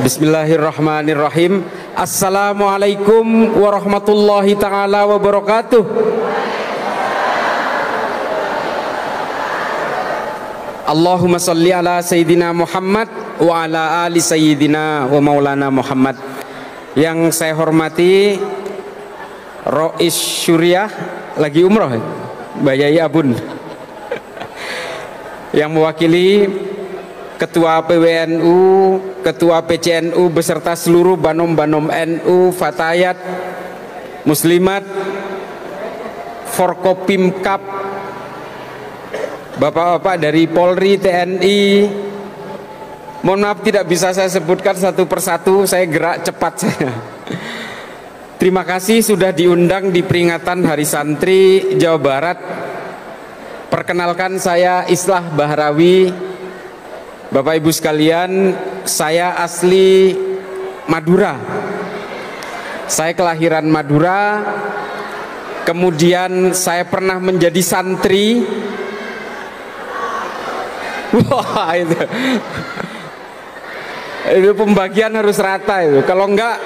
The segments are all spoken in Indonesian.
Bismillahirrahmanirrahim. Assalamualaikum warahmatullahi ta'ala wabarakatuh. Allahumma salli ala Sayyidina Muhammad wa ala ali Sayyidina wa maulana Muhammad. Yang saya hormati Rois Syuriah, lagi umroh Mbak Yai Abun, yang mewakili Ketua PWNU, Ketua PCNU beserta seluruh Banom-Banom NU, Fatayat, Muslimat, Forkopimkap, Bapak-bapak dari Polri, TNI. Mohon maaf tidak bisa saya sebutkan satu persatu, saya gerak cepat saya. Terima kasih sudah diundang di peringatan Hari Santri Jawa Barat. Perkenalkan, saya Islah Bahrawi. Bapak Ibu sekalian, saya asli Madura. Saya kelahiran Madura. Kemudian saya pernah menjadi santri. Wah, itu pembagian harus rata itu. Kalau enggak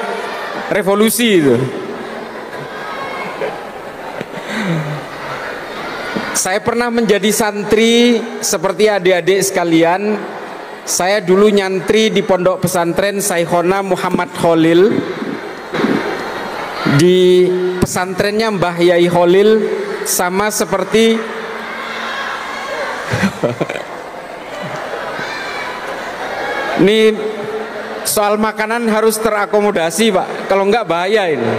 revolusi itu. Saya pernah menjadi santri seperti adik-adik sekalian. Saya dulu nyantri di pondok pesantren Saikhona Muhammad Khalil. Di pesantrennya Mbah Yai Khalil, sama seperti ini soal makanan harus terakomodasi, Pak. Kalau enggak bahaya ini.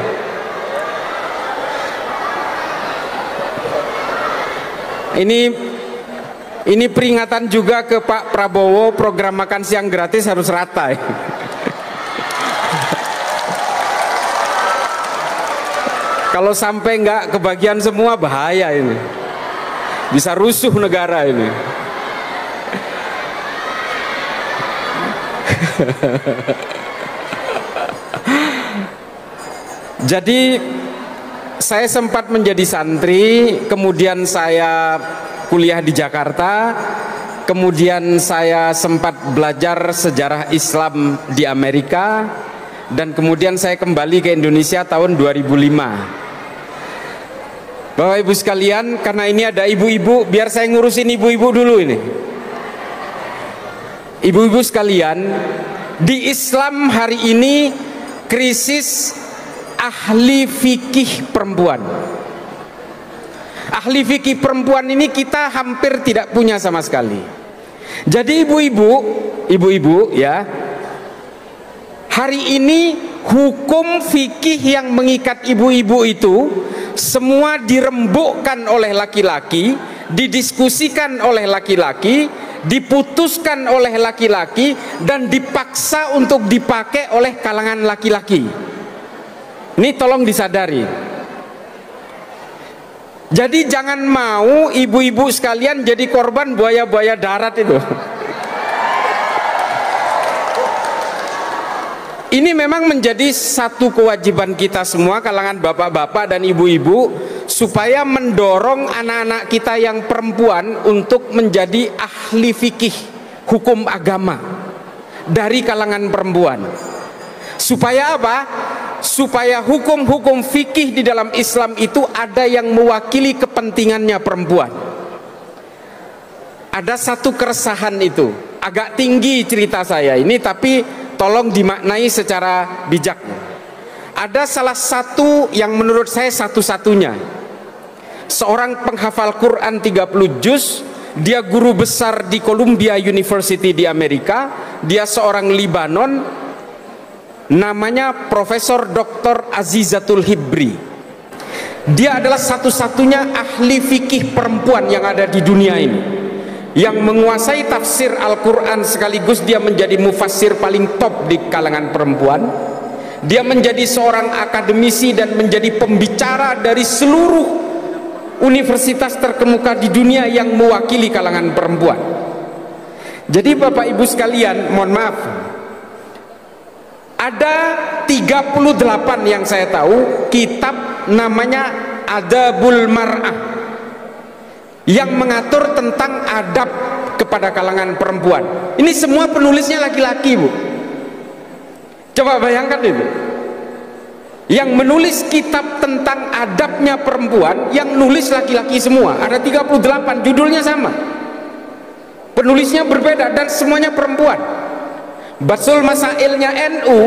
Ini peringatan juga ke Pak Prabowo, program makan siang gratis harus rata. Kalau sampai nggak kebagian semua bahaya ini. Bisa rusuh negara ini. Jadi saya sempat menjadi santri, kemudian saya kuliah di Jakarta, kemudian saya sempat belajar sejarah Islam di Amerika, dan kemudian saya kembali ke Indonesia tahun 2005. Bapak Ibu sekalian, karena ini ada ibu-ibu, biar saya ngurusin ibu-ibu dulu ini. Ibu-ibu sekalian, di Islam hari ini krisis ahli fikih perempuan. Ahli fikih perempuan ini kita hampir tidak punya sama sekali. Jadi ibu-ibu ya, hari ini hukum fikih yang mengikat ibu-ibu itu semua dirembukkan oleh laki-laki, didiskusikan oleh laki-laki, diputuskan oleh laki-laki, dan dipaksa untuk dipakai oleh kalangan laki-laki. Ini tolong disadari. Jadi jangan mau ibu-ibu sekalian jadi korban buaya-buaya darat itu. Ini memang menjadi satu kewajiban kita semua, kalangan bapak-bapak dan ibu-ibu, supaya mendorong anak-anak kita yang perempuan untuk menjadi ahli fikih hukum agama dari kalangan perempuan. Supaya apa? Supaya hukum-hukum fikih di dalam Islam itu ada yang mewakili kepentingannya perempuan. Ada satu keresahan itu, agak tinggi cerita saya ini, tapi tolong dimaknai secara bijak. Ada salah satu yang menurut saya satu-satunya, seorang penghafal Quran 30 juz, dia guru besar di Columbia University di Amerika, dia seorang Libanon, namanya Profesor Dr. Azizatul Hibri. Dia adalah satu-satunya ahli fikih perempuan yang ada di dunia ini, yang menguasai tafsir Al-Quran, sekaligus dia menjadi mufassir paling top di kalangan perempuan. Dia menjadi seorang akademisi dan menjadi pembicara dari seluruh universitas terkemuka di dunia yang mewakili kalangan perempuan. Jadi Bapak Ibu sekalian, mohon maaf, ada 38 yang saya tahu kitab namanya Adabul Mar'ah yang mengatur tentang adab kepada kalangan perempuan. Ini semua penulisnya laki-laki, Bu. Coba bayangkan itu. Yang menulis kitab tentang adabnya perempuan, yang nulis laki-laki semua. Ada 38, judulnya sama. Penulisnya berbeda dan semuanya perempuan. Basul Masailnya NU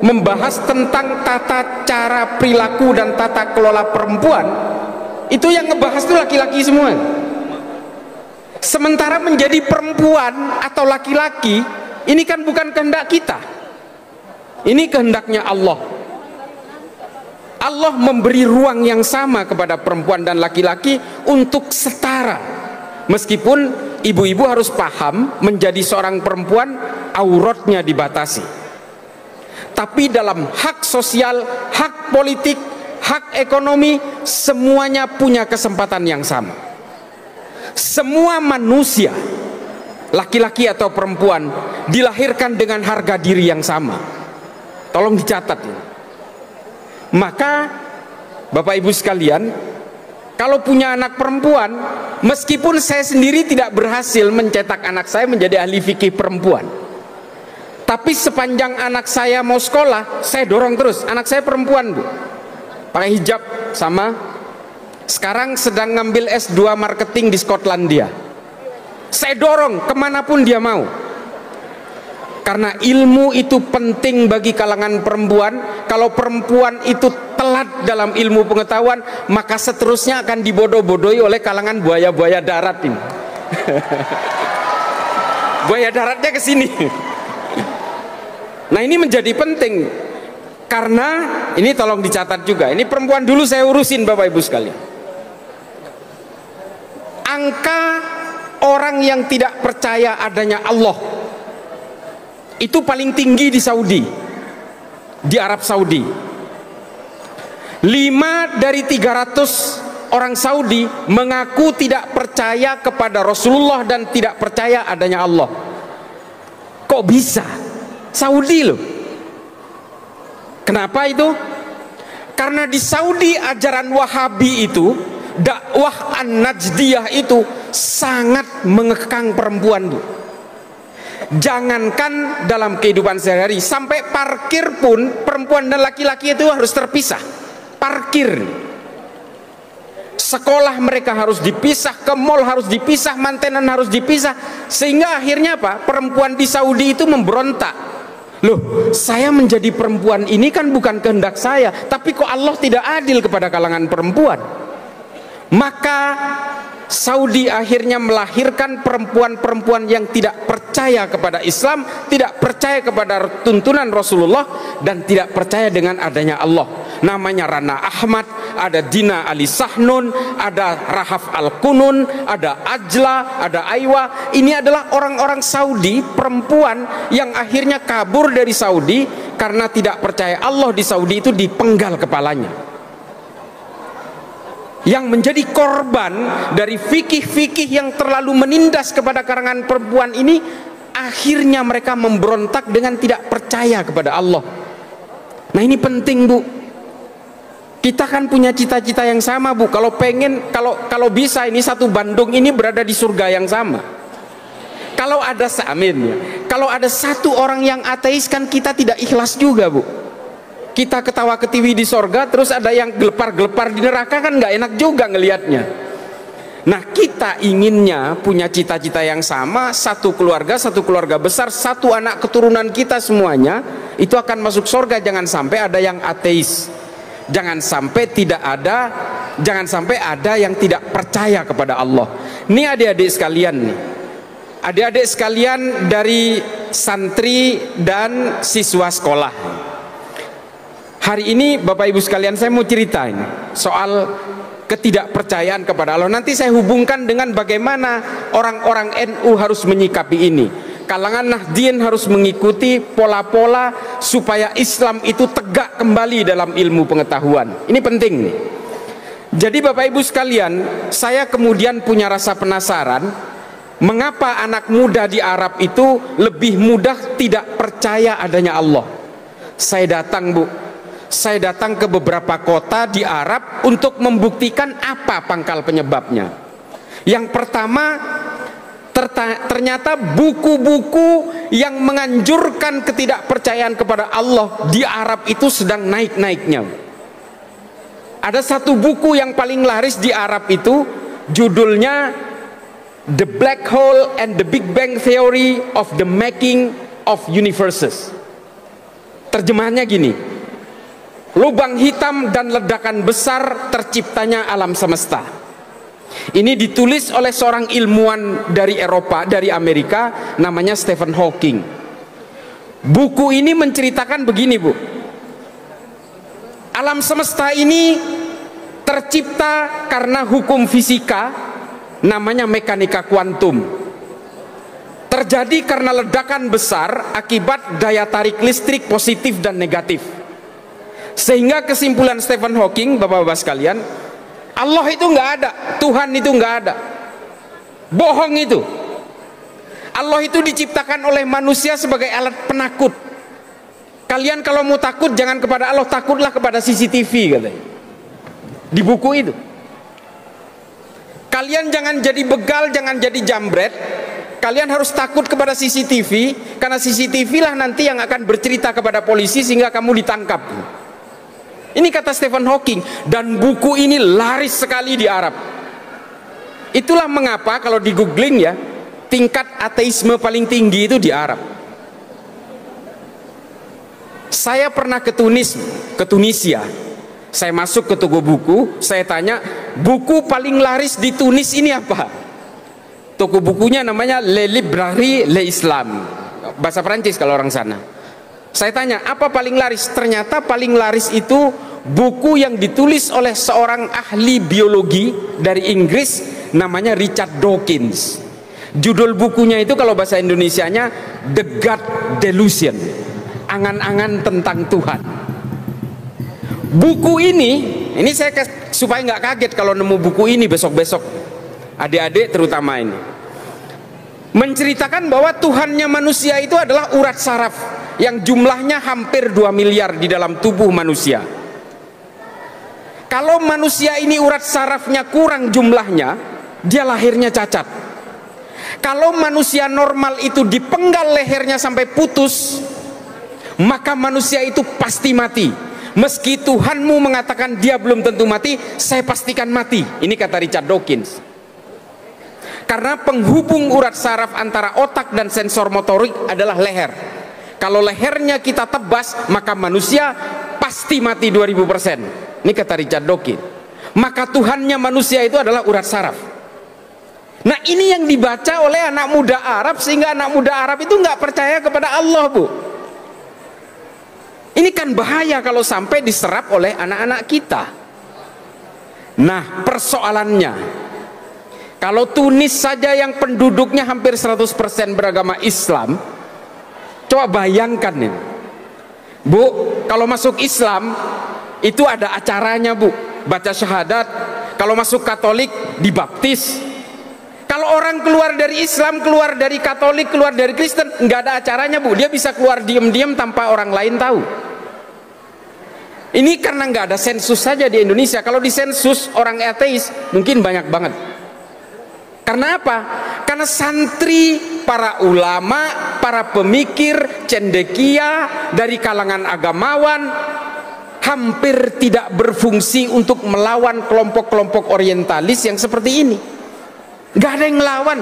membahas tentang tata cara perilaku dan tata kelola perempuan. Itu yang ngebahas itu laki-laki semua. Sementara menjadi perempuan atau laki-laki, ini kan bukan kehendak kita. Ini kehendaknya Allah. Allah memberi ruang yang sama kepada perempuan dan laki-laki untuk setara. Meskipun ibu-ibu harus paham, menjadi seorang perempuan auratnya dibatasi. Tapi dalam hak sosial, hak politik, hak ekonomi, semuanya punya kesempatan yang sama. Semua manusia, laki-laki atau perempuan, dilahirkan dengan harga diri yang sama. Tolong dicatat ini. Maka Bapak Ibu sekalian, kalau punya anak perempuan, meskipun saya sendiri tidak berhasil mencetak anak saya menjadi ahli fikih perempuan, tapi sepanjang anak saya mau sekolah, saya dorong terus. Anak saya perempuan, Bu, pakai hijab sama. Sekarang sedang ngambil S2 marketing di Skotlandia. Saya dorong kemanapun dia mau. Karena ilmu itu penting bagi kalangan perempuan. Kalau perempuan itu telat dalam ilmu pengetahuan, maka seterusnya akan dibodoh-bodohi oleh kalangan buaya-buaya darat ini. Buaya daratnya ke sini. Nah, ini menjadi penting. Karena ini tolong dicatat juga. Ini perempuan dulu saya urusin, Bapak Ibu sekalian. Angka orang yang tidak percaya adanya Allah itu paling tinggi di Saudi, di Arab Saudi. 5 dari 300 orang Saudi mengaku tidak percaya kepada Rasulullah dan tidak percaya adanya Allah. Kok bisa? Saudi loh. Kenapa itu? Karena di Saudi ajaran Wahabi itu, dakwah An-Najdiyah itu sangat mengekang perempuan, Bu. Jangankan dalam kehidupan sehari-hari, sampai parkir pun perempuan dan laki-laki itu harus terpisah. Parkir, sekolah mereka harus dipisah, ke mall harus dipisah, mantenan harus dipisah. Sehingga akhirnya apa? Perempuan di Saudi itu memberontak. Loh, saya menjadi perempuan ini kan bukan kehendak saya, tapi kok Allah tidak adil kepada kalangan perempuan? Maka Saudi akhirnya melahirkan perempuan-perempuan yang tidak percaya kepada Islam, tidak percaya kepada tuntunan Rasulullah, dan tidak percaya dengan adanya Allah. Namanya Rana Ahmad, ada Dina Ali Sahnun, ada Rahaf Al-Kunun, ada Ajla, ada Aiwa. Ini adalah orang-orang Saudi, perempuan yang akhirnya kabur dari Saudi karena tidak percaya Allah. Di Saudi itu dipenggal kepalanya. Yang menjadi korban dari fikih-fikih yang terlalu menindas kepada kalangan perempuan ini, akhirnya mereka memberontak dengan tidak percaya kepada Allah. Nah, ini penting, Bu. Kita kan punya cita-cita yang sama, Bu. Kalau pengen, kalau bisa ini satu Bandung ini berada di surga yang sama. Kalau ada amin ya. Kalau ada satu orang yang ateis, kan kita tidak ikhlas juga, Bu. Kita ketawa ketiwi di sorga, terus ada yang gelepar-gelepar di neraka, kan nggak enak juga ngelihatnya. Nah, kita inginnya punya cita-cita yang sama, satu keluarga besar, satu anak keturunan kita semuanya itu akan masuk sorga. Jangan sampai ada yang ateis, jangan sampai ada yang tidak percaya kepada Allah. Ini adik-adik sekalian nih, adik-adik sekalian dari santri dan siswa sekolah. Hari ini Bapak Ibu sekalian, saya mau cerita ini soal ketidakpercayaan kepada Allah. Nanti saya hubungkan dengan bagaimana orang-orang NU harus menyikapi ini. Kalangan Nahdien harus mengikuti pola-pola supaya Islam itu tegak kembali dalam ilmu pengetahuan. Ini penting nih. Jadi Bapak Ibu sekalian, saya kemudian punya rasa penasaran, mengapa anak muda di Arab itu lebih mudah tidak percaya adanya Allah. Saya datang, Bu. Saya datang ke beberapa kota di Arab untuk membuktikan apa pangkal penyebabnya. Yang pertama, ternyata buku-buku yang menganjurkan ketidakpercayaan kepada Allah di Arab itu sedang naik-naiknya. Ada satu buku yang paling laris di Arab itu, judulnya The Black Hole and the Big Bang Theory of the Making of Universes. Terjemahannya gini: lubang hitam dan ledakan besar terciptanya alam semesta. Ini ditulis oleh seorang ilmuwan dari Eropa, dari Amerika, namanya Stephen Hawking. Buku ini menceritakan begini, Bu. Alam semesta ini tercipta karena hukum fisika, namanya mekanika kuantum. Terjadi karena ledakan besar akibat daya tarik listrik positif dan negatif. Sehingga kesimpulan Stephen Hawking, bapak-bapak sekalian, Allah itu nggak ada, Tuhan itu nggak ada, bohong itu. Allah itu diciptakan oleh manusia sebagai alat penakut. Kalian kalau mau takut jangan kepada Allah, takutlah kepada CCTV, katanya di buku itu. Kalian jangan jadi begal, jangan jadi jambret. Kalian harus takut kepada CCTV, karena CCTV lah nanti yang akan bercerita kepada polisi sehingga kamu ditangkap. Ini kata Stephen Hawking, dan buku ini laris sekali di Arab. Itulah mengapa kalau di googling ya, tingkat ateisme paling tinggi itu di Arab. Saya pernah ke Tunisia. Saya masuk ke toko buku, saya tanya, buku paling laris di Tunis ini apa? Toko bukunya namanya Le Librairie l'Islam, bahasa Prancis kalau orang sana. Saya tanya, apa paling laris? Ternyata paling laris itu buku yang ditulis oleh seorang ahli biologi dari Inggris, namanya Richard Dawkins. Judul bukunya itu kalau bahasa Indonesianya The God Delusion, angan-angan tentang Tuhan. Buku ini saya supaya nggak kaget kalau nemu buku ini besok-besok, adik-adik terutama ini, menceritakan bahwa Tuhannya manusia itu adalah urat saraf yang jumlahnya hampir 2 miliar di dalam tubuh manusia. Kalau manusia ini urat sarafnya kurang jumlahnya, dia lahirnya cacat. Kalau manusia normal itu dipenggal lehernya sampai putus, maka manusia itu pasti mati. Meski Tuhanmu mengatakan dia belum tentu mati, saya pastikan mati. Ini kata Richard Dawkins. Karena penghubung urat saraf antara otak dan sensor motorik adalah leher. Kalau lehernya kita tebas, maka manusia pasti mati 2000%. Ini kata Richard Dawkins. Maka Tuhannya manusia itu adalah urat saraf. Nah, ini yang dibaca oleh anak muda Arab, sehingga anak muda Arab itu nggak percaya kepada Allah, Bu. Ini kan bahaya kalau sampai diserap oleh anak-anak kita. Nah, persoalannya, kalau Tunis saja yang penduduknya hampir 100% beragama Islam, coba bayangkan nih, Bu, kalau masuk Islam itu ada acaranya, Bu, baca syahadat. Kalau masuk Katolik dibaptis. Kalau orang keluar dari Islam, keluar dari Katolik, keluar dari Kristen, nggak ada acaranya, Bu. Dia bisa keluar diam-diam tanpa orang lain tahu. Ini karena nggak ada sensus saja di Indonesia. Kalau di sensus orang ateis mungkin banyak banget. Karena apa? Karena santri, para ulama, para pemikir, cendekia dari kalangan agamawan hampir tidak berfungsi untuk melawan kelompok-kelompok orientalis yang seperti ini. Nggak ada yang ngelawan.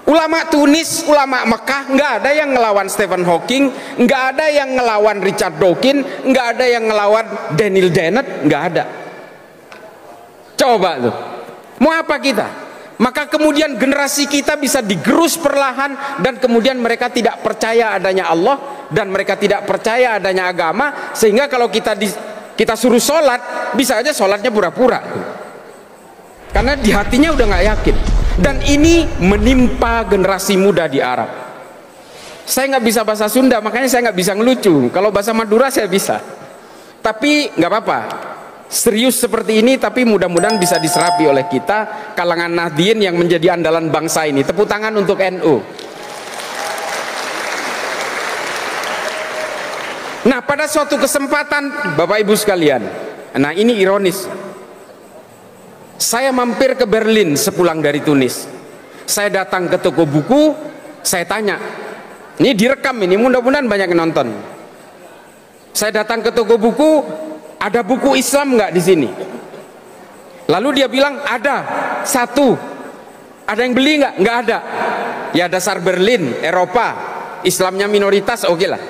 Ulama Tunis, ulama Mekah, nggak ada yang ngelawan Stephen Hawking, nggak ada yang ngelawan Richard Dawkins, nggak ada yang ngelawan Daniel Dennett, nggak ada. Coba tuh, mau apa kita? Maka kemudian generasi kita bisa digerus perlahan, dan kemudian mereka tidak percaya adanya Allah, dan mereka tidak percaya adanya agama, sehingga kalau kita suruh sholat, bisa aja sholatnya pura-pura, karena di hatinya udah nggak yakin. Dan ini menimpa generasi muda di Arab. Saya nggak bisa bahasa Sunda, makanya saya nggak bisa ngelucu. Kalau bahasa Madura saya bisa, tapi nggak apa-apa. Serius seperti ini, tapi mudah-mudahan bisa diserapi oleh kita, kalangan Nahdien yang menjadi andalan bangsa ini. Tepuk tangan untuk NU. Nah, pada suatu kesempatan, Bapak Ibu sekalian, nah ini ironis, saya mampir ke Berlin sepulang dari Tunis. Saya datang ke toko buku, Saya tanya, ini direkam ini, mudah-mudahan banyak yang nonton. Saya datang ke toko buku, ada buku Islam nggak di sini? Lalu dia bilang ada satu. Ada yang beli nggak? Nggak ada. Ya dasar Berlin, Eropa, Islamnya minoritas, oke lah.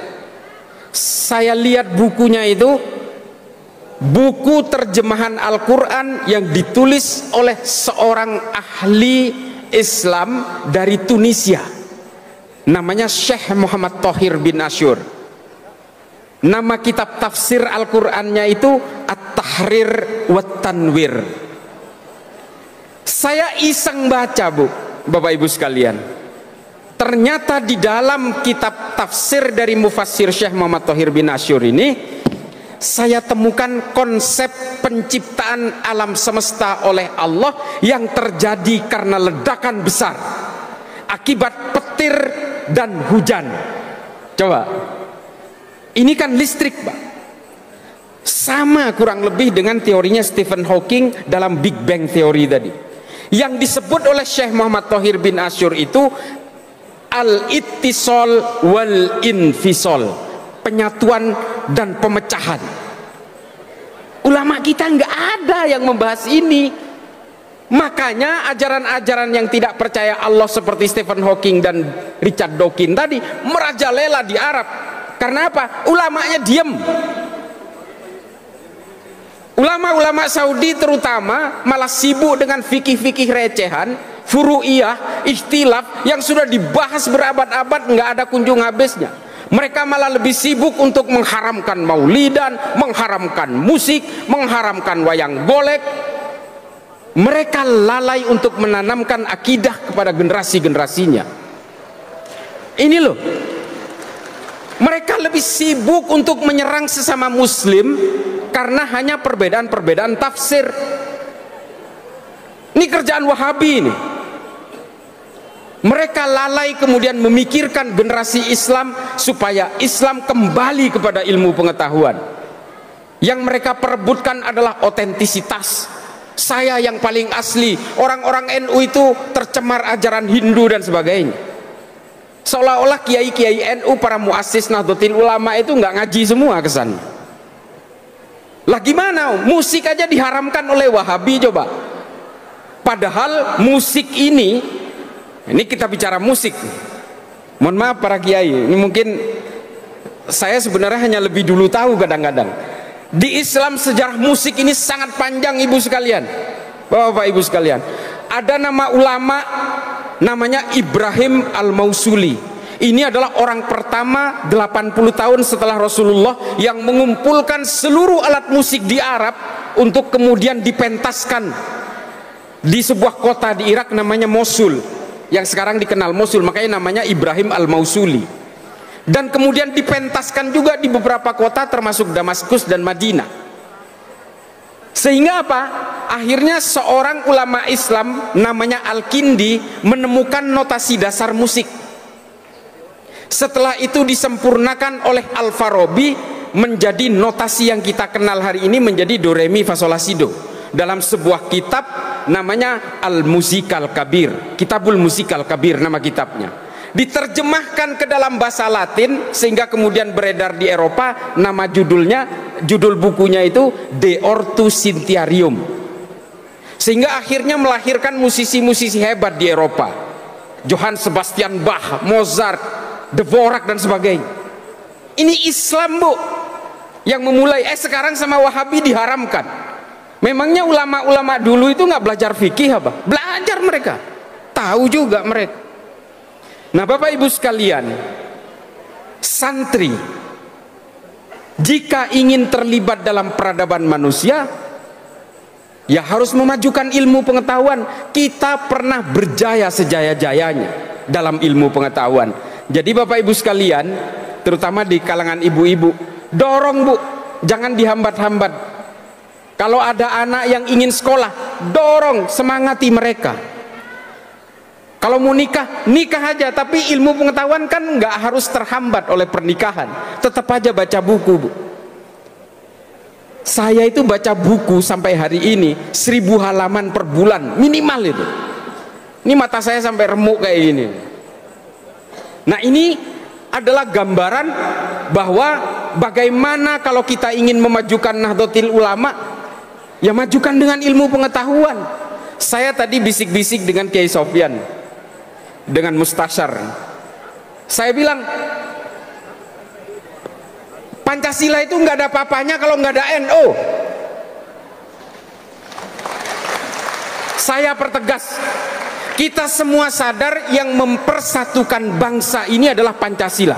Saya lihat bukunya itu, buku terjemahan Al-Quran yang ditulis oleh seorang ahli Islam dari Tunisia, namanya Syekh Muhammad Thohir bin Asyur. Nama kitab tafsir Al-Qurannya itu At-Tahrir wa Tanwir. Saya iseng baca, Bu, Bapak Ibu sekalian. Ternyata di dalam kitab tafsir dari mufassir Syekh Muhammad Thohir bin Asyur ini, saya temukan konsep penciptaan alam semesta oleh Allah yang terjadi karena ledakan besar akibat petir dan hujan. Coba, ini kan listrik, Pak. Sama kurang lebih dengan teorinya Stephen Hawking dalam Big Bang Theory tadi. Yang disebut oleh Syekh Muhammad Thohir bin Asyur itu al-ittisal wal infisal, penyatuan dan pemecahan. Ulama kita nggak ada yang membahas ini. Makanya ajaran-ajaran yang tidak percaya Allah seperti Stephen Hawking dan Richard Dawkins tadi merajalela di Arab. Karena apa? Ulamanya diem. Ulama-ulama Saudi terutama malah sibuk dengan fikih-fikih recehan, furu'iyah, ikhtilaf yang sudah dibahas berabad-abad, nggak ada kunjung habisnya. Mereka malah lebih sibuk untuk mengharamkan maulidan, mengharamkan musik, mengharamkan wayang golek. Mereka lalai untuk menanamkan akidah kepada generasi-generasinya. Ini loh, mereka lebih sibuk untuk menyerang sesama muslim karena hanya perbedaan-perbedaan tafsir. Ini kerjaan Wahabi ini. Mereka lalai kemudian memikirkan generasi Islam supaya Islam kembali kepada ilmu pengetahuan. Yang mereka perebutkan adalah otentisitas. Saya yang paling asli, orang-orang NU itu tercemar ajaran Hindu dan sebagainya. Seolah-olah kiai-kiai NU, para muassis Nahdlatul Ulama itu nggak ngaji semua kesan. Lah gimana? Musik aja diharamkan oleh Wahabi, coba. Padahal musik ini kita bicara musik. Mohon maaf para kiai, ini mungkin saya sebenarnya hanya lebih dulu tahu kadang-kadang. Di Islam sejarah musik ini sangat panjang, ibu sekalian, bapak ibu sekalian. Ada nama ulama namanya Ibrahim Al-Mausuli. Ini adalah orang pertama 80 tahun setelah Rasulullah yang mengumpulkan seluruh alat musik di Arab untuk kemudian dipentaskan di sebuah kota di Irak namanya Mosul, yang sekarang dikenal Mosul, makanya namanya Ibrahim Al-Mausuli. Dan kemudian dipentaskan juga di beberapa kota termasuk Damaskus dan Madinah. Sehingga apa? Akhirnya seorang ulama Islam namanya Al-Kindi menemukan notasi dasar musik. Setelah itu disempurnakan oleh Al-Farabi menjadi notasi yang kita kenal hari ini, menjadi do re mi fa sol la si do, dalam sebuah kitab namanya Al-Musikal Kabir, Kitabul Musikal Kabir nama kitabnya. Diterjemahkan ke dalam bahasa Latin sehingga kemudian beredar di Eropa. Nama judul bukunya itu De Ortu Sintiarium, sehingga akhirnya melahirkan musisi-musisi hebat di Eropa, Johann Sebastian Bach, Mozart, Dvorak dan sebagainya. Ini Islam, Bu, yang memulai. Sekarang sama Wahabi diharamkan. Memangnya ulama-ulama dulu itu nggak belajar fikih apa? Belajar mereka, tahu juga mereka. Nah, Bapak Ibu sekalian, santri jika ingin terlibat dalam peradaban manusia, ya harus memajukan ilmu pengetahuan. Kita pernah berjaya sejaya-jayanya dalam ilmu pengetahuan. Jadi Bapak Ibu sekalian, terutama di kalangan ibu-ibu, dorong, Bu, jangan dihambat-hambat. Kalau ada anak yang ingin sekolah, dorong, semangati mereka. Kalau mau nikah, nikah aja, tapi ilmu pengetahuan kan nggak harus terhambat oleh pernikahan. Tetap aja baca buku, Bu. Saya itu baca buku sampai hari ini 1000 halaman per bulan minimal itu. Ini mata saya sampai remuk kayak gini. Nah, ini adalah gambaran bahwa bagaimana kalau kita ingin memajukan Nahdlatul Ulama, ya majukan dengan ilmu pengetahuan. Saya tadi bisik-bisik dengan Kiai Sofyan, dengan Mustasyar. Saya bilang, Pancasila itu nggak ada apa-apanya kalau nggak ada NU. Saya pertegas, kita semua sadar yang mempersatukan bangsa ini adalah Pancasila.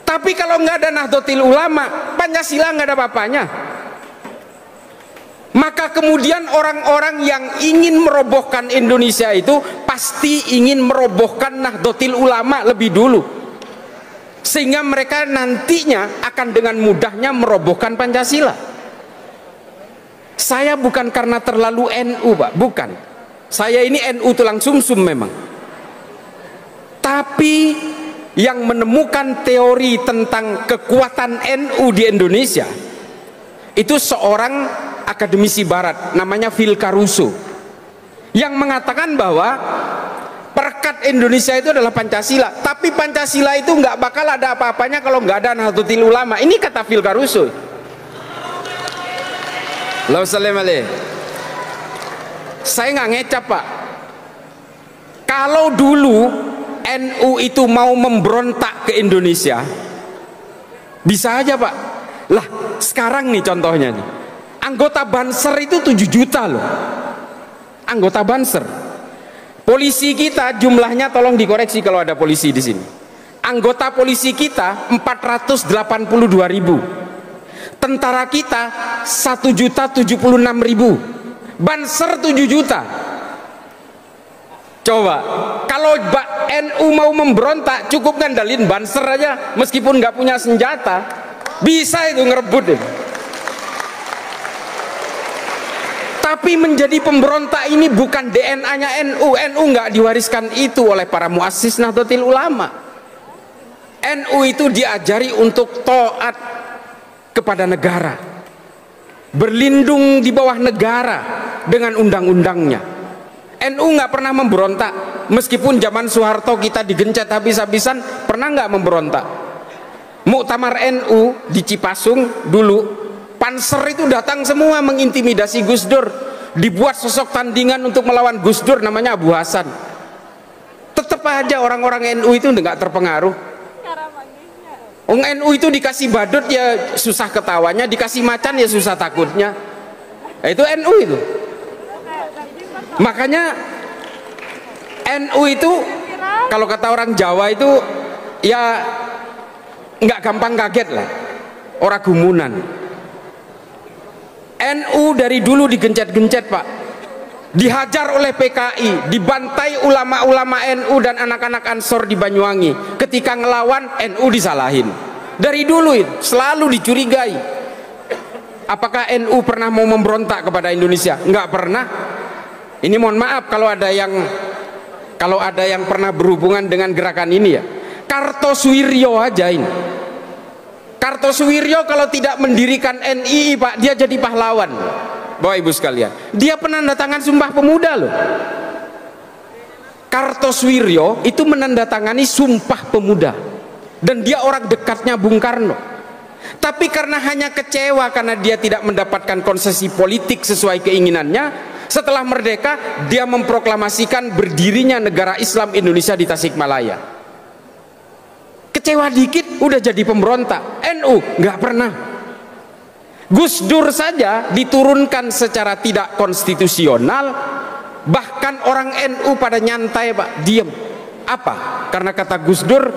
Tapi kalau nggak ada Nahdlatul Ulama, Pancasila nggak ada apa-apanya. Maka kemudian orang-orang yang ingin merobohkan Indonesia itu pasti ingin merobohkan Nahdlatul Ulama lebih dulu, sehingga mereka nantinya akan dengan mudahnya merobohkan Pancasila. Saya bukan karena terlalu NU, Pak, bukan. Saya ini NU tulang sumsum memang. Tapi yang menemukan teori tentang kekuatan NU di Indonesia itu seorang akademisi barat namanya Phil Caruso, yang mengatakan bahwa perekat Indonesia itu adalah Pancasila. Tapi Pancasila itu nggak bakal ada apa-apanya kalau nggak ada Nahdlatul Ulama. Ini kata Phil Caruso. Saya nggak ngecap, Pak. Kalau dulu NU itu mau memberontak ke Indonesia, bisa aja, Pak. Lah, sekarang nih contohnya nih, anggota Banser itu 7 juta loh, anggota Banser. Polisi kita jumlahnya, tolong dikoreksi kalau ada polisi di sini, anggota polisi kita 482.000, tentara kita 1.076.000, Banser 7 juta. Coba kalau NU mau memberontak, cukup ngandalin Banser aja, meskipun nggak punya senjata, bisa itu ngerebut itu. Tapi menjadi pemberontak ini bukan DNA-nya NU. NU nggak diwariskan itu oleh para muassis Nahdlatul Ulama. NU itu diajari untuk taat kepada negara, berlindung di bawah negara dengan undang-undangnya. NU nggak pernah memberontak, meskipun zaman Soeharto kita digencet habis-habisan, pernah nggak memberontak? Muktamar NU di Cipasung dulu, Panser itu datang semua mengintimidasi Gus Dur, dibuat sosok tandingan untuk melawan Gus Dur namanya Abu Hasan. Tetap aja orang-orang NU itu nggak terpengaruh. NU itu dikasih badut ya susah ketawanya, dikasih macan ya susah takutnya. Nah, itu NU itu. Makanya NU itu kalau kata orang Jawa itu ya nggak gampang kaget lah, orang gumunan. NU dari dulu digencet-gencet, Pak, dihajar oleh PKI, dibantai ulama-ulama NU dan anak-anak Ansor di Banyuwangi. Ketika ngelawan, NU disalahin. Dari dulu itu selalu dicurigai. Apakah NU pernah mau memberontak kepada Indonesia? Nggak pernah. Ini mohon maaf kalau ada yang pernah berhubungan dengan gerakan ini ya. Kartosuwiryo aja ini. Kartosuwiryo kalau tidak mendirikan NII, Pak, dia jadi pahlawan. Bapak Ibu sekalian, dia penandatangan Sumpah Pemuda loh. Kartosuwiryo itu menandatangani Sumpah Pemuda, dan dia orang dekatnya Bung Karno. Tapi karena hanya kecewa karena dia tidak mendapatkan konsesi politik sesuai keinginannya, setelah merdeka dia memproklamasikan berdirinya negara Islam Indonesia di Tasikmalaya. Kecewa dikit udah jadi pemberontak. NU nggak pernah. Gus Dur saja diturunkan secara tidak konstitusional, bahkan orang NU pada nyantai, Pak, diem. Apa? Karena kata Gus Dur,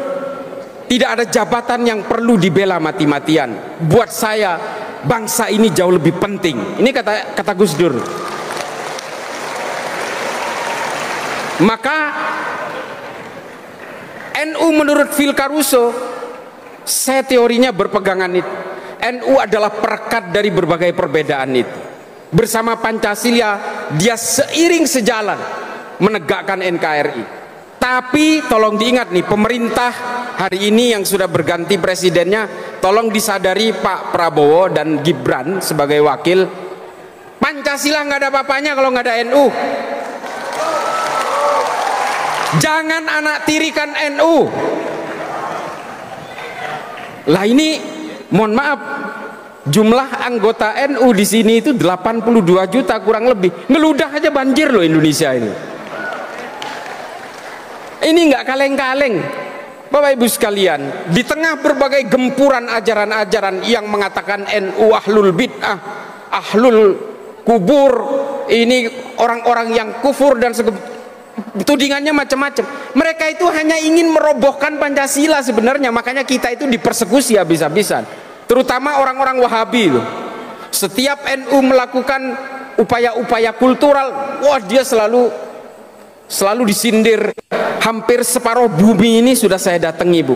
tidak ada jabatan yang perlu dibela mati-matian. Buat saya bangsa ini jauh lebih penting. Ini kata Gus Dur. Maka NU menurut Phil Caruso, saya teorinya berpegangan itu, NU adalah perekat dari berbagai perbedaan itu. Bersama Pancasila dia seiring sejalan menegakkan NKRI. Tapi tolong diingat nih, pemerintah hari ini yang sudah berganti presidennya, tolong disadari Pak Prabowo dan Gibran sebagai wakil, Pancasila nggak ada apa-apanya kalau nggak ada NU. Jangan anak tirikan NU. Lah ini mohon maaf, jumlah anggota NU di sini itu 82 juta kurang lebih. Ngeludah aja banjir loh Indonesia ini. Ini nggak kaleng-kaleng. Bapak Ibu sekalian, di tengah berbagai gempuran ajaran-ajaran yang mengatakan NU ahlul bid'ah, ahlul kubur, ini orang-orang yang kufur dan tudingannya macam-macam. Mereka itu hanya ingin merobohkan Pancasila sebenarnya, makanya kita itu dipersekusi habis-habisan. Terutama orang-orang Wahabi loh. Setiap NU melakukan upaya-upaya kultural, wah dia selalu disindir. Hampir separuh bumi ini sudah saya datangi, Bu.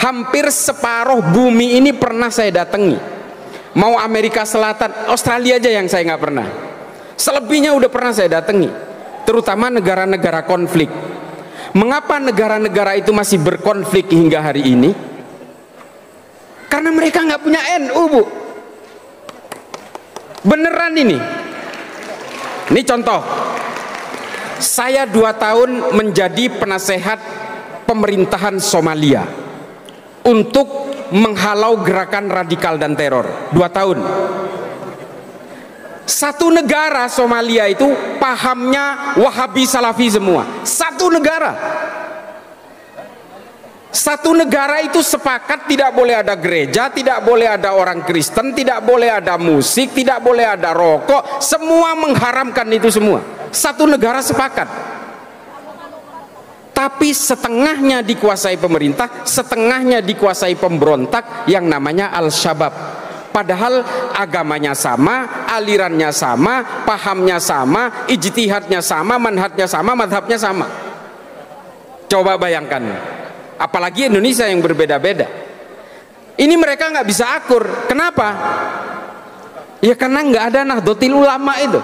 Hampir separuh bumi ini pernah saya datangi. Mau Amerika Selatan, Australia aja yang saya nggak pernah. Selebihnya udah pernah saya datangi. Terutama negara-negara konflik. Mengapa negara-negara itu masih berkonflik hingga hari ini? Karena mereka nggak punya NU, Bu. Beneran ini. Ini contoh. Saya 2 tahun menjadi penasehat pemerintahan Somalia untuk menghalau gerakan radikal dan teror. 2 tahun. Satu negara Somalia itu pahamnya Wahabi Salafi semua. Satu negara. Satu negara itu sepakat tidak boleh ada gereja, tidak boleh ada orang Kristen, tidak boleh ada musik, tidak boleh ada rokok. Semua mengharamkan itu semua. Satu negara sepakat. Tapi setengahnya dikuasai pemerintah, setengahnya dikuasai pemberontak yang namanya Al-Shabaab. Padahal agamanya sama, alirannya sama, pahamnya sama, ijtihadnya sama, manhajnya sama, madhabnya sama. Coba bayangkan, apalagi Indonesia yang berbeda-beda. Ini mereka nggak bisa akur. Kenapa? Ya karena nggak ada Nahdlatul Ulama itu.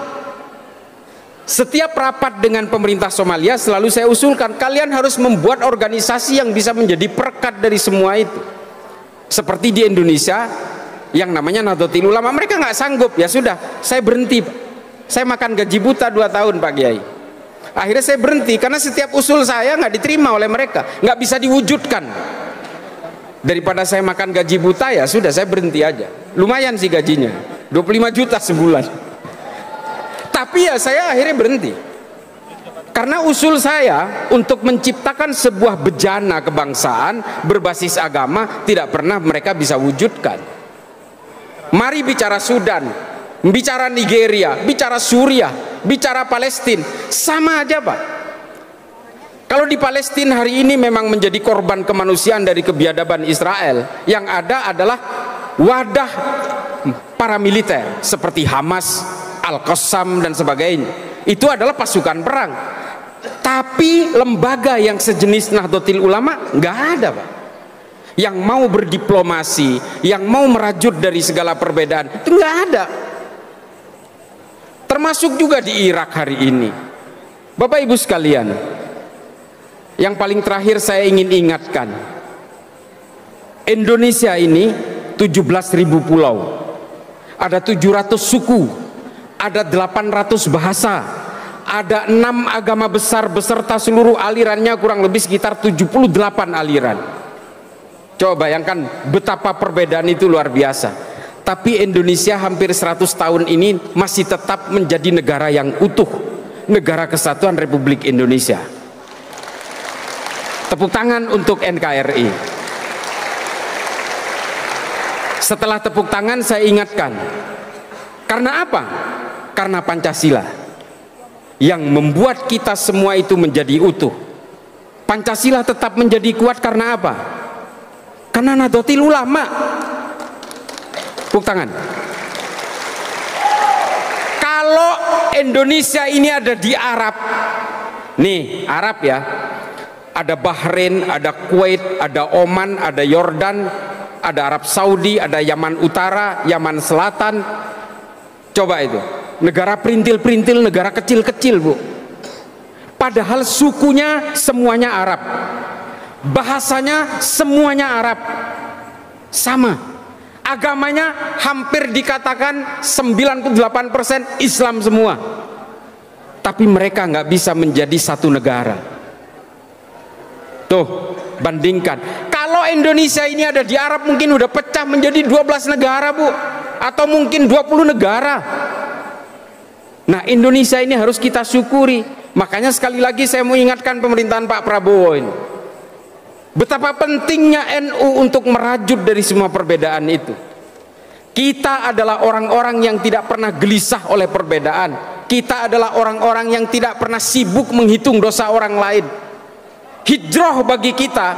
Setiap rapat dengan pemerintah Somalia selalu saya usulkan, kalian harus membuat organisasi yang bisa menjadi perekat dari semua itu. Seperti di Indonesia yang namanya Nahdlatul Ulama, mereka nggak sanggup. Ya sudah, saya berhenti. Saya makan gaji buta 2 tahun Pak Kiai. Akhirnya saya berhenti karena setiap usul saya nggak diterima oleh mereka, nggak bisa diwujudkan. Daripada saya makan gaji buta, ya sudah saya berhenti aja. Lumayan sih gajinya, 25 juta sebulan. Tapi ya saya akhirnya berhenti karena usul saya untuk menciptakan sebuah bejana kebangsaan berbasis agama tidak pernah mereka bisa wujudkan. Mari bicara Sudan, bicara Nigeria, bicara Suriah, bicara Palestina, sama aja Pak. Kalau di Palestina hari ini memang menjadi korban kemanusiaan dari kebiadaban Israel, yang ada adalah wadah paramiliter seperti Hamas, Al-Qassam dan sebagainya. Itu adalah pasukan perang. Tapi lembaga yang sejenis Nahdlatul Ulama nggak ada Pak. Yang mau berdiplomasi, yang mau merajut dari segala perbedaan, itu nggak ada. Termasuk juga di Irak hari ini. Bapak Ibu sekalian, yang paling terakhir saya ingin ingatkan, Indonesia ini 17.000 pulau, ada 700 suku, ada 800 bahasa, ada 6 agama besar beserta seluruh alirannya kurang lebih sekitar 78 aliran. Coba bayangkan betapa perbedaan itu luar biasa. Tapi Indonesia hampir 100 tahun ini masih tetap menjadi negara yang utuh, negara kesatuan Republik Indonesia. Tepuk tangan untuk NKRI. Setelah tepuk tangan saya ingatkan, karena apa? Karena Pancasila yang membuat kita semua itu menjadi utuh. Pancasila tetap menjadi kuat karena apa? Karena Nahdlatul Ulama. Tepuk tangan. Kalau Indonesia ini ada di Arab, nih Arab ya, ada Bahrain, ada Kuwait, ada Oman, ada Yordan, ada Arab Saudi, ada Yaman Utara, Yaman Selatan. Coba itu, negara perintil-perintil, negara kecil-kecil Bu. Padahal sukunya semuanya Arab, bahasanya semuanya Arab, sama. Agamanya hampir dikatakan 98% Islam semua. tapi mereka nggak bisa menjadi satu negara. Tuh, bandingkan. Kalau Indonesia ini ada di Arab, mungkin udah pecah menjadi 12 negara, Bu, atau mungkin 20 negara. Nah, Indonesia ini harus kita syukuri. Makanya sekali lagi saya mau ingatkan pemerintahan Pak Prabowo ini, betapa pentingnya NU untuk merajut dari semua perbedaan itu. Kita adalah orang-orang yang tidak pernah gelisah oleh perbedaan. Kita adalah orang-orang yang tidak pernah sibuk menghitung dosa orang lain. Hijrah bagi kita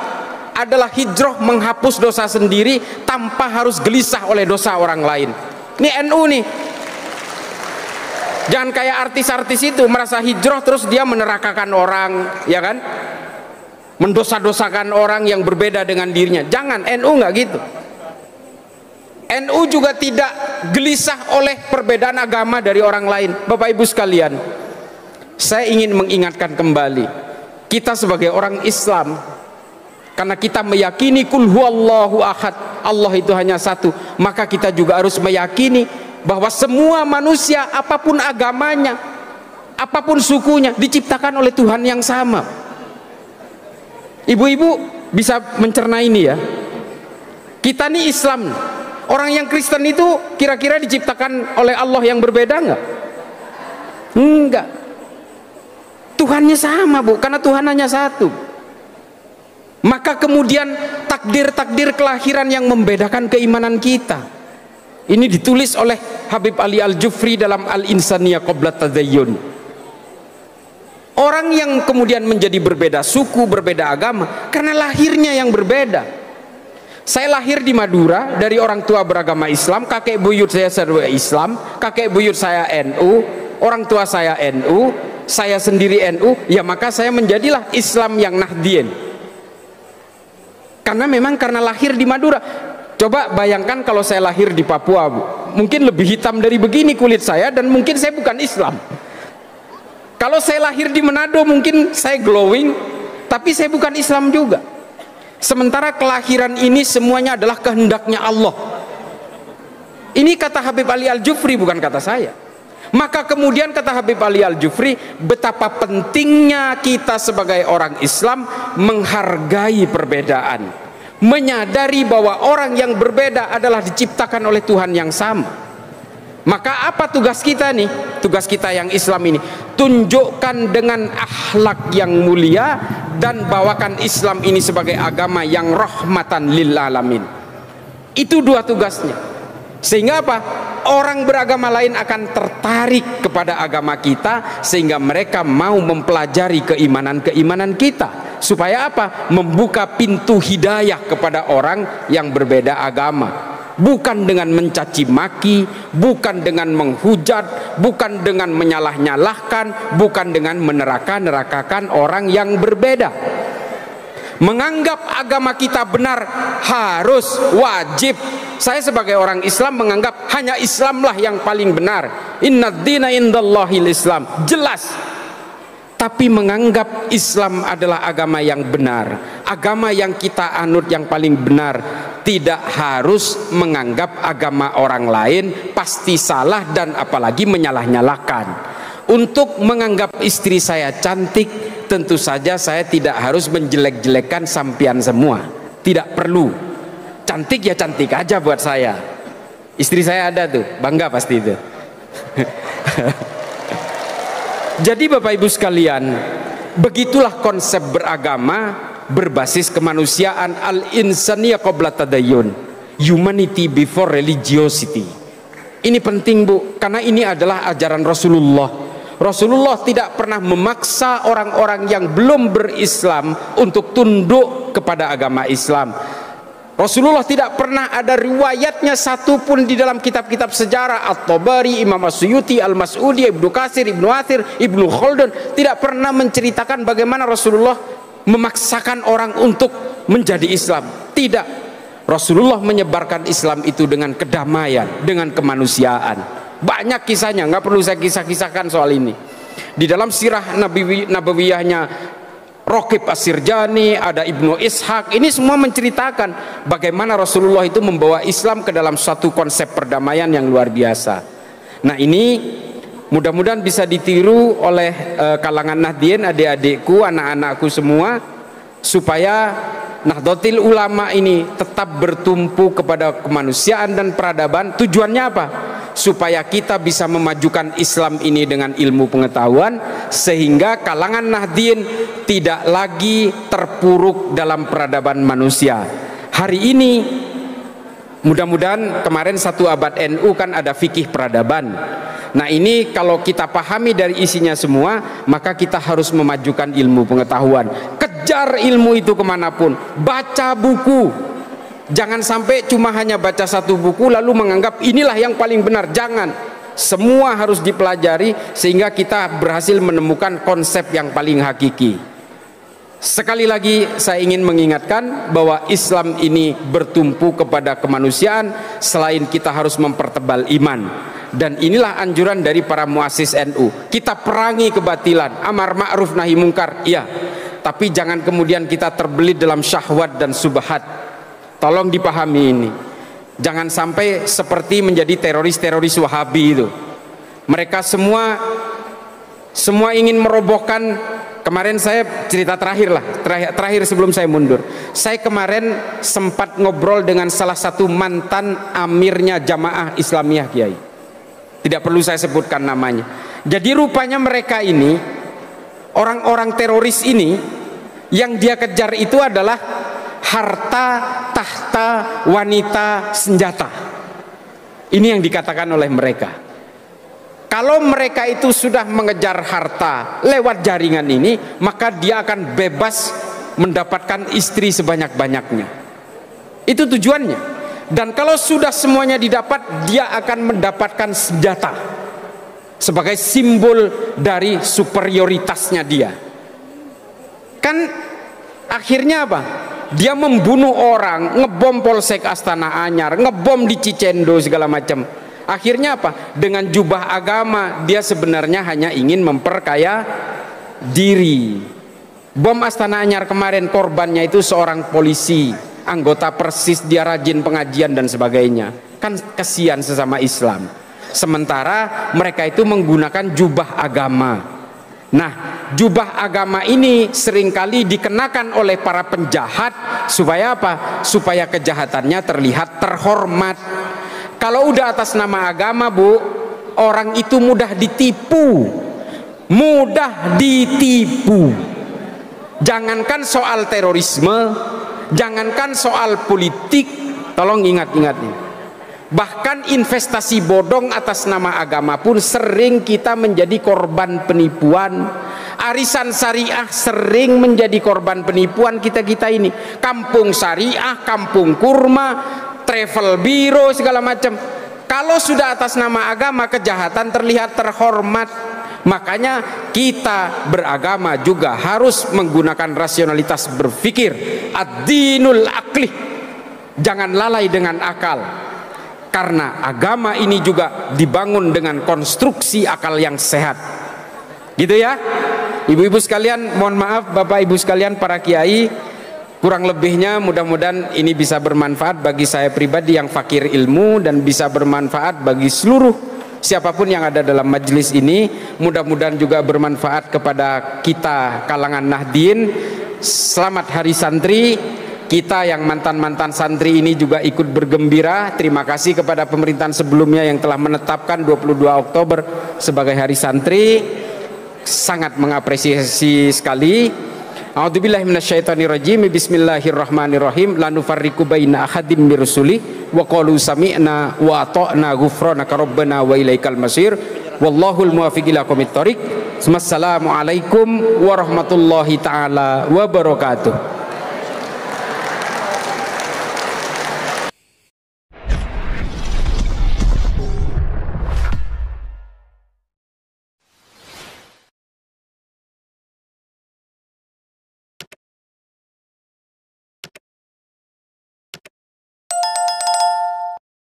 adalah hijrah menghapus dosa sendiri tanpa harus gelisah oleh dosa orang lain. Ini NU nih. Jangan kayak artis-artis itu merasa hijrah terus dia menerakakan orang, ya kan? Mendosa-dosakan orang yang berbeda dengan dirinya. Jangan, NU nggak gitu. NU juga tidak gelisah oleh perbedaan agama dari orang lain. Bapak Ibu sekalian, saya ingin mengingatkan kembali, kita sebagai orang Islam, karena kita meyakini kul huwallahu ahad, Allah itu hanya satu, maka kita juga harus meyakini bahwa semua manusia, apapun agamanya, apapun sukunya, diciptakan oleh Tuhan yang sama. Ibu-ibu bisa mencerna ini ya. Kita nih Islam, orang yang Kristen itu kira-kira diciptakan oleh Allah yang berbeda enggak? Enggak. Tuhannya sama, Bu, karena Tuhan hanya satu. Maka kemudian takdir-takdir kelahiran yang membedakan keimanan kita, ini ditulis oleh Habib Ali Al-Jufri dalam Al-Insaniyah Qabla Tadayyun. Orang yang kemudian menjadi berbeda suku, berbeda agama karena lahirnya yang berbeda. Saya lahir di Madura dari orang tua beragama Islam, kakek buyut saya Islam, kakek buyut saya NU, orang tua saya NU, saya sendiri NU, ya maka saya menjadilah Islam yang Nahdien. Karena memang karena lahir di Madura. Coba bayangkan kalau saya lahir di Papua, Bu, mungkin lebih hitam dari begini kulit saya dan mungkin saya bukan Islam. Kalau saya lahir di Manado mungkin saya glowing, tapi saya bukan Islam juga. Sementara kelahiran ini semuanya adalah kehendaknya Allah. Ini kata Habib Ali Al-Jufri, bukan kata saya. Maka kemudian kata Habib Ali Al-Jufri, betapa pentingnya kita sebagai orang Islam menghargai perbedaan, menyadari bahwa orang yang berbeda adalah diciptakan oleh Tuhan yang sama. Maka apa tugas kita nih? Tugas kita yang Islam ini, tunjukkan dengan akhlak yang mulia dan bawakan Islam ini sebagai agama yang rahmatan lil alamin. Itu dua tugasnya. Sehingga apa? Orang beragama lain akan tertarik kepada agama kita, sehingga mereka mau mempelajari keimanan-keimanan kita. Supaya apa? Membuka pintu hidayah kepada orang yang berbeda agama. Bukan dengan mencaci maki, bukan dengan menghujat, bukan dengan menyalah-nyalahkan, bukan dengan meneraka-nerakakan orang yang berbeda. Menganggap agama kita benar harus, wajib. Saya sebagai orang Islam menganggap hanya Islamlah yang paling benar. Innad dina indallahil Islam. Jelas. Tapi menganggap Islam adalah agama yang benar, agama yang kita anut yang paling benar, tidak harus menganggap agama orang lain pasti salah dan apalagi menyalah-nyalahkan. Untuk menganggap istri saya cantik, tentu saja saya tidak harus menjelek-jelekan sampian semua. Tidak perlu. Cantik ya cantik aja buat saya. Istri saya ada tuh, bangga pasti itu. Jadi Bapak Ibu sekalian, begitulah konsep beragama berbasis kemanusiaan, al-insaniyah qabla tadayyun, humanity before religiosity. Ini penting, Bu, karena ini adalah ajaran Rasulullah. Rasulullah tidak pernah memaksa orang-orang yang belum berislam untuk tunduk kepada agama Islam. Rasulullah tidak pernah ada riwayatnya satupun di dalam kitab-kitab sejarah, At-Tabari, Imam As-Suyuti, Al-Mas'udi, Ibnu Katsir, Ibnu Athir, Ibnu Khaldun, tidak pernah menceritakan bagaimana Rasulullah memaksakan orang untuk menjadi Islam. Tidak. Rasulullah menyebarkan Islam itu dengan kedamaian, dengan kemanusiaan. Banyak kisahnya, nggak perlu saya kisah-kisahkan soal ini. Di dalam sirah nabawiyahnya Raqib As-Sirjani, ada Ibnu Ishaq, ini semua menceritakan bagaimana Rasulullah itu membawa Islam ke dalam suatu konsep perdamaian yang luar biasa. Nah, ini Mudah-mudahan bisa ditiru oleh kalangan Nahdien, adik-adikku, anak-anakku semua, supaya Nahdlatul Ulama ini tetap bertumpu kepada kemanusiaan dan peradaban. Tujuannya apa? Supaya kita bisa memajukan Islam ini dengan ilmu pengetahuan, sehingga kalangan Nahdien tidak lagi terpuruk dalam peradaban manusia. Hari ini mudah-mudahan, kemarin 1 abad NU kan ada fikih peradaban. Nah ini kalau kita pahami dari isinya semua, maka kita harus memajukan ilmu pengetahuan. Kejar ilmu itu kemanapun, baca buku. Jangan sampai cuma hanya baca 1 buku lalu menganggap inilah yang paling benar. Jangan, semua harus dipelajari sehingga kita berhasil menemukan konsep yang paling hakiki. Sekali lagi saya ingin mengingatkan bahwa Islam ini bertumpu kepada kemanusiaan, selain kita harus mempertebal iman. Dan inilah anjuran dari para muassis NU. Kita perangi kebatilan, amar ma'ruf nahi mungkar, iya, tapi jangan kemudian kita terbelit dalam syahwat dan subhat. Tolong dipahami ini. Jangan sampai seperti menjadi teroris-teroris Wahabi itu. Mereka semua ingin merobohkan. Kemarin saya cerita terakhir sebelum saya mundur. Saya kemarin sempat ngobrol dengan salah satu mantan amirnya Jamaah Islamiyah Kiai. Tidak perlu saya sebutkan namanya. Jadi rupanya mereka ini, orang-orang teroris ini, yang dia kejar itu adalah harta, tahta, wanita, senjata. Ini yang dikatakan oleh mereka. Kalau mereka itu sudah mengejar harta lewat jaringan ini, maka dia akan bebas mendapatkan istri sebanyak-banyaknya. Itu tujuannya. Dan kalau sudah semuanya didapat, dia akan mendapatkan senjata sebagai simbol dari superioritasnya dia. Kan akhirnya apa? Dia membunuh orang, ngebom Polsek Astana Anyar, ngebom di Cicendo segala macam. Akhirnya apa? Dengan jubah agama dia sebenarnya hanya ingin memperkaya diri. Bom Astana Anyar kemarin korbannya itu seorang polisi, anggota Persis, dia rajin pengajian dan sebagainya. Kan kasihan sesama Islam. Sementara mereka itu menggunakan jubah agama. Nah, jubah agama ini seringkali dikenakan oleh para penjahat supaya apa? Supaya kejahatannya terlihat terhormat. Kalau udah atas nama agama, Bu, orang itu mudah ditipu. Mudah ditipu. Jangankan soal terorisme, jangankan soal politik, tolong ingat-ingat nih. Bahkan investasi bodong atas nama agama pun sering kita menjadi korban penipuan. Arisan syariah sering menjadi korban penipuan kita-kita ini. Kampung syariah, kampung kurma, travel biro segala macam. Kalau sudah atas nama agama, kejahatan terlihat terhormat. Makanya kita beragama juga harus menggunakan rasionalitas berpikir, ad-dinul aqli. Jangan lalai dengan akal, karena agama ini juga dibangun dengan konstruksi akal yang sehat. Gitu ya, ibu-ibu sekalian, mohon maaf bapak ibu sekalian, para kiai, kurang lebihnya mudah-mudahan ini bisa bermanfaat bagi saya pribadi yang fakir ilmu, dan bisa bermanfaat bagi seluruh siapapun yang ada dalam majelis ini. Mudah-mudahan juga bermanfaat kepada kita kalangan Nahdien. Selamat Hari Santri. Kita yang mantan-mantan santri ini juga ikut bergembira. Terima kasih kepada pemerintahan sebelumnya yang telah menetapkan 22 Oktober sebagai Hari Santri. Sangat mengapresiasi sekali. A'udzubillahi minasyaitonirrajim. Bismillahirrahmanirrahim. La nufarriqu baina ahadim mir rusuli wa qalu sami'na wa ata'na ghufranaka rabbana wa ilaikal masir. Wallahul muwaffiq ila aqwamit thoriq. Wassalamualaikum warahmatullahi taala wabarakatuh.